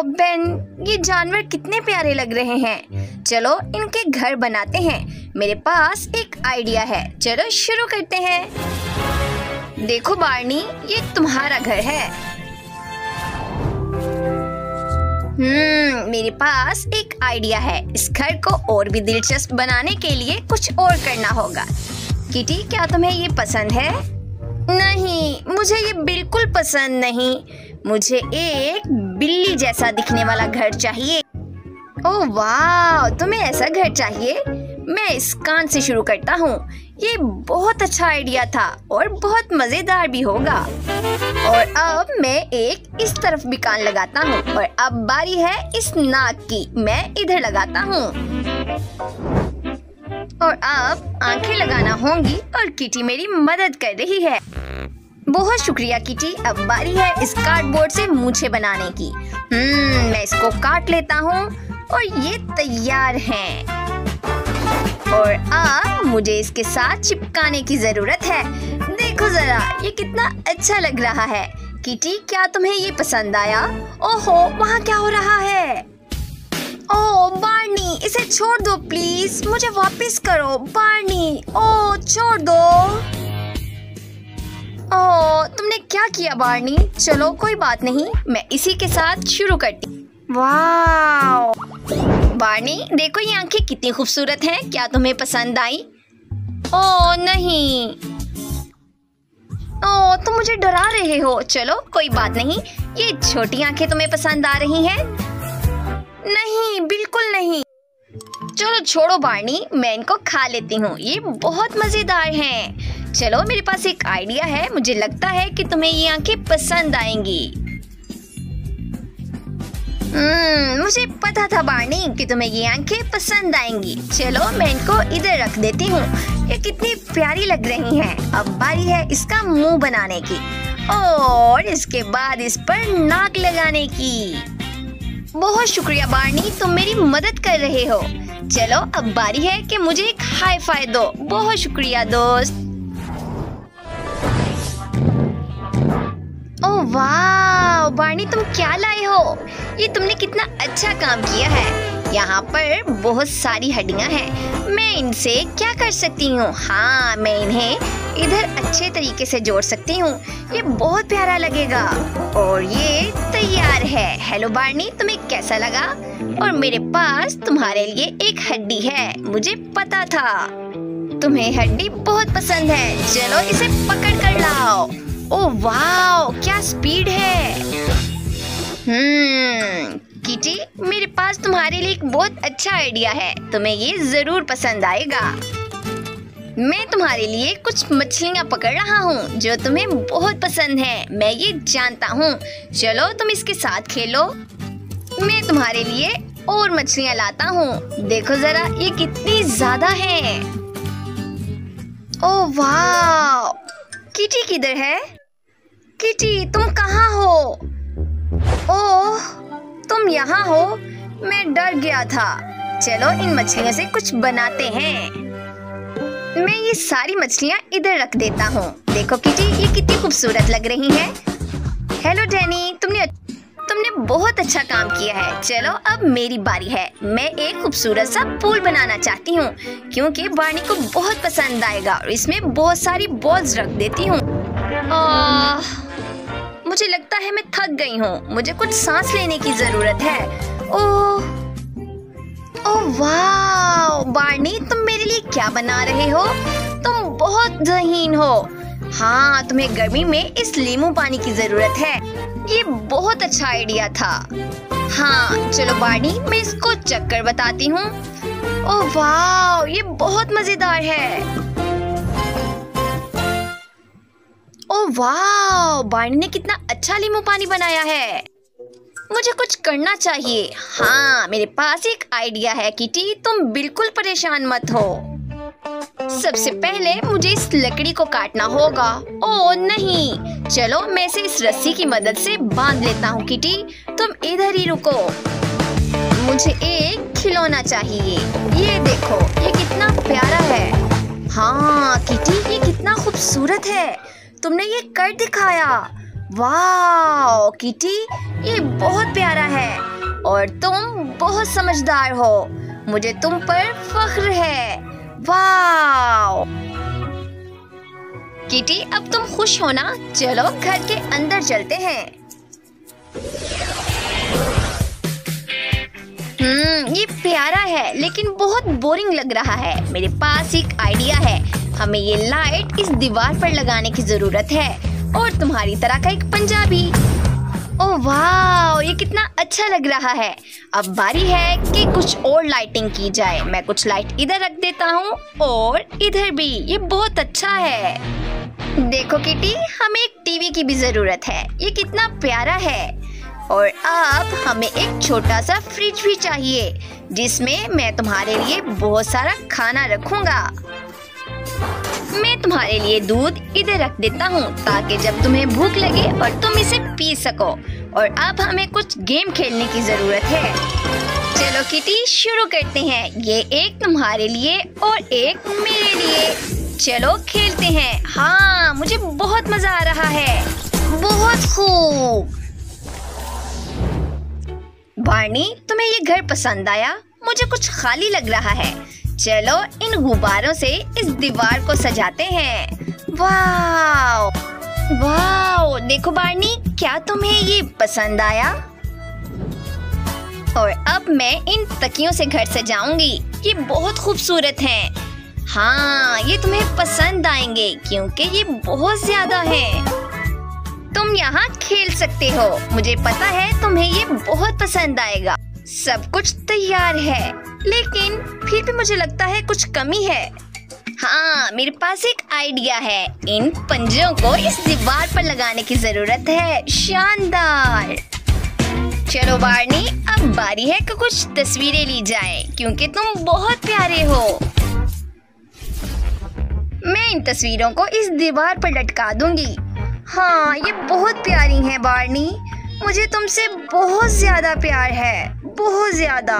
Ben, ये जानवर कितने प्यारे लग रहे हैं। चलो इनके घर बनाते हैं। मेरे पास एक आइडिया है, चलो शुरू करते हैं। देखो बार्नी, ये तुम्हारा घर है। मेरे पास एक आइडिया है। इस घर को और भी दिलचस्प बनाने के लिए कुछ और करना होगा। किटी, क्या तुम्हें ये पसंद है? नहीं, मुझे ये बिल्कुल पसंद नहीं। मुझे एक बिल्ली जैसा दिखने वाला घर चाहिए। ओह वाह, तुम्हें ऐसा घर चाहिए? मैं इस कान से शुरू करता हूँ। ये बहुत अच्छा आइडिया था और बहुत मजेदार भी होगा। और अब मैं एक इस तरफ भी कान लगाता हूँ और अब बारी है इस नाक की। मैं इधर लगाता हूँ और अब आंखें लगाना होंगी और किटी मेरी मदद कर रही है। बहुत शुक्रिया किटी। अब बारी है इस कार्डबोर्ड से मूछें बनाने की। मैं इसको काट लेता हूँ और ये तैयार हैं। और अब मुझे इसके साथ चिपकाने की जरूरत है। देखो जरा, ये कितना अच्छा लग रहा है। किटी, क्या तुम्हें ये पसंद आया? ओहो, वहाँ क्या हो रहा है? ओह बार्नी, इसे छोड़ दो प्लीज, मुझे वापस करो बार्नी। ओह छोड़ दो। ओह, तुमने क्या किया बार्नी? चलो कोई बात नहीं, मैं इसी के साथ शुरू करती। वाह बार्नी, देखो ये आंखें कितनी खूबसूरत हैं। क्या तुम्हें पसंद आई? ओह नहीं, ओह तुम मुझे डरा रहे हो। चलो कोई बात नहीं, ये छोटी आंखें तुम्हें पसंद आ रही हैं? नहीं, बिल्कुल नहीं। चलो छोड़ो बार्नी, मैं इनको खा लेती हूँ। ये बहुत मजेदार हैं। चलो मेरे पास एक आइडिया है। मुझे लगता है कि तुम्हें ये आंखें पसंद आएंगी। मुझे पता था बार्नी कि तुम्हें ये आंखें पसंद आएंगी। चलो मैं इनको इधर रख देती हूँ। ये कितनी प्यारी लग रही हैं। अब बारी है इसका मुंह बनाने की और इसके बाद इस पर नाक लगाने की। बहुत शुक्रिया बार्नी, तुम मेरी मदद कर रहे हो। चलो अब बारी है कि मुझे एक हाई फाई दो। बहुत शुक्रिया दोस्त। ओह वाह बार्नी, तुम क्या लाए हो? ये तुमने कितना अच्छा काम किया है। यहाँ पर बहुत सारी हड्डियाँ हैं। मैं इनसे क्या कर सकती हूँ? हाँ, मैं इन्हें इधर अच्छे तरीके से जोड़ सकती हूँ। ये बहुत प्यारा लगेगा और ये तैयार है। हेलो बार्नी, तुम्हें कैसा लगा? और मेरे पास तुम्हारे लिए एक हड्डी है। मुझे पता था तुम्हें हड्डी बहुत पसंद है। चलो इसे पकड़ कर लाओ। ओह वाह, क्या स्पीड है। किटी, मेरे पास तुम्हारे लिए एक बहुत अच्छा आइडिया है। तुम्हें ये जरूर पसंद आएगा। मैं तुम्हारे लिए कुछ मछलियाँ पकड़ रहा हूँ जो तुम्हें बहुत पसंद है। मैं ये जानता हूँ। चलो तुम इसके साथ खेलो। मैं तुम्हारे लिए और मछलियाँ लाता हूँ। देखो जरा, ये कितनी ज्यादा हैं। ओह वाह, किटी किधर है? किटी, तुम कहाँ हो? ओह, तुम यहाँ हो? मैं डर गया था। चलो इन मछलियों से कुछ बनाते हैं। मैं ये सारी मछलियाँ इधर रख देता हूँ। देखो किटी, ये कितनी खूबसूरत लग रही हैं। हेलो डैनी, तुमने बहुत अच्छा काम किया है। चलो अब मेरी बारी है। मैं एक खूबसूरत सा पूल बनाना चाहती हूँ क्योंकि बार्नी को बहुत पसंद आएगा और इसमें बहुत सारी बॉल्स रख देती हूँ। मुझे लगता है मैं थक गई हूँ। मुझे कुछ सांस लेने की जरूरत है। ओह वाह बार्नी, तुम मेरे लिए क्या बना रहे हो? तुम बहुत ज़हीन हो। हाँ, तुम्हें गर्मी में इस नींबू पानी की जरूरत है। ये बहुत अच्छा आइडिया था। हाँ चलो बार्नी, मैं इसको चक्कर बताती हूँ। ओह वाह, ये बहुत मजेदार है। ओह वाह, बार्नी ने कितना अच्छा नींबू पानी बनाया है। मुझे कुछ करना चाहिए। हाँ, मेरे पास एक आइडिया है किटी, तुम बिल्कुल परेशान मत हो। सबसे पहले मुझे इस लकड़ी को काटना होगा। ओह नहीं, चलो मैं इसे इस रस्सी की मदद से बांध लेता हूँ। किटी, तुम इधर ही रुको। मुझे एक खिलौना चाहिए। ये देखो, ये कितना प्यारा है। हाँ किटी, ये कितना खूबसूरत है। तुमने ये कर दिखाया। वाह किटी, ये बहुत प्यारा है। और तुम बहुत समझदार हो। मुझे तुम पर फख्र है। वाव! किटी, अब तुम खुश हो ना? चलो घर के अंदर चलते हैं। ये प्यारा है लेकिन बहुत बोरिंग लग रहा है। मेरे पास एक आइडिया है। हमें ये लाइट इस दीवार पर लगाने की जरूरत है और तुम्हारी तरह का एक पंजाबी। ओह वाह, ये कितना अच्छा लग रहा है। अब बारी है कि कुछ और लाइटिंग की जाए। मैं कुछ लाइट इधर रख देता हूँ और इधर भी। ये बहुत अच्छा है। देखो किटी, हमें एक टीवी की भी जरूरत है। ये कितना प्यारा है। और अब हमें एक छोटा सा फ्रिज भी चाहिए जिसमें मैं तुम्हारे लिए बहुत सारा खाना रखूंगा। मैं तुम्हारे लिए दूध इधर रख देता हूँ ताकि जब तुम्हें भूख लगे और तुम इसे पी सको। और अब हमें कुछ गेम खेलने की जरूरत है। चलो किटी, शुरू करते हैं। ये एक तुम्हारे लिए और एक मेरे लिए। चलो खेलते हैं। हाँ, मुझे बहुत मजा आ रहा है। बहुत खूब। बार्नी, तुम्हें ये घर पसंद आया? मुझे कुछ खाली लग रहा है। चलो इन गुब्बारों से इस दीवार को सजाते हैं। वाव! वाव! देखो बार्नी, क्या तुम्हें ये पसंद आया? और अब मैं इन तकियों से घर सजाऊंगी। ये बहुत खूबसूरत हैं। हाँ, ये तुम्हें पसंद आएंगे क्योंकि ये बहुत ज्यादा हैं। तुम यहाँ खेल सकते हो। मुझे पता है तुम्हें ये बहुत पसंद आएगा। सब कुछ तैयार है लेकिन फिर भी मुझे लगता है कुछ कमी है। हाँ, मेरे पास एक आइडिया है। इन पंजों को इस दीवार पर लगाने की जरूरत है। शानदार। चलो बार्नी, अब बारी है कि कुछ तस्वीरें ली जाएं क्योंकि तुम बहुत प्यारे हो। मैं इन तस्वीरों को इस दीवार पर लटका दूंगी। हाँ, ये बहुत प्यारी हैं बार्नी। मुझे तुमसे बहुत ज्यादा प्यार है, बहुत ज्यादा।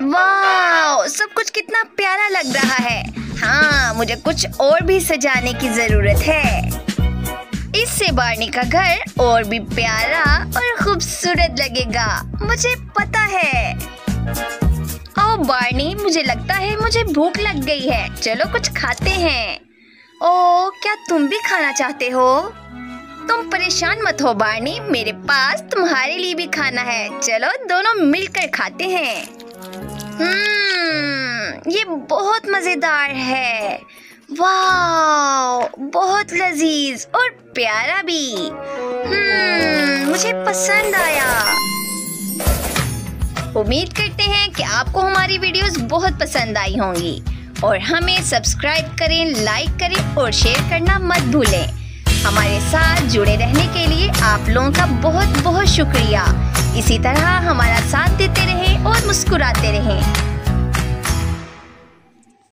वाह, सब कुछ कितना प्यारा लग रहा है। हाँ, मुझे कुछ और भी सजाने की जरूरत है। इससे बार्नी का घर और भी प्यारा और खूबसूरत लगेगा। मुझे पता है। ओ बार्नी, मुझे लगता है मुझे भूख लग गई है। चलो कुछ खाते हैं। ओ, क्या तुम भी खाना चाहते हो? तुम परेशान मत हो बार्नी, मेरे पास तुम्हारे लिए भी खाना है। चलो दोनों मिलकर खाते हैं। ये बहुत मजेदार है। वाह, बहुत लजीज और प्यारा भी। मुझे पसंद आया। उम्मीद करते हैं कि आपको हमारी वीडियोस बहुत पसंद आई होंगी और हमें सब्सक्राइब करें, लाइक करें और शेयर करना मत भूलें। हमारे साथ जुड़े रहने के लिए आप लोगों का बहुत बहुत शुक्रिया। इसी तरह हमारा साथ देते रहें और मुस्कुराते रहें।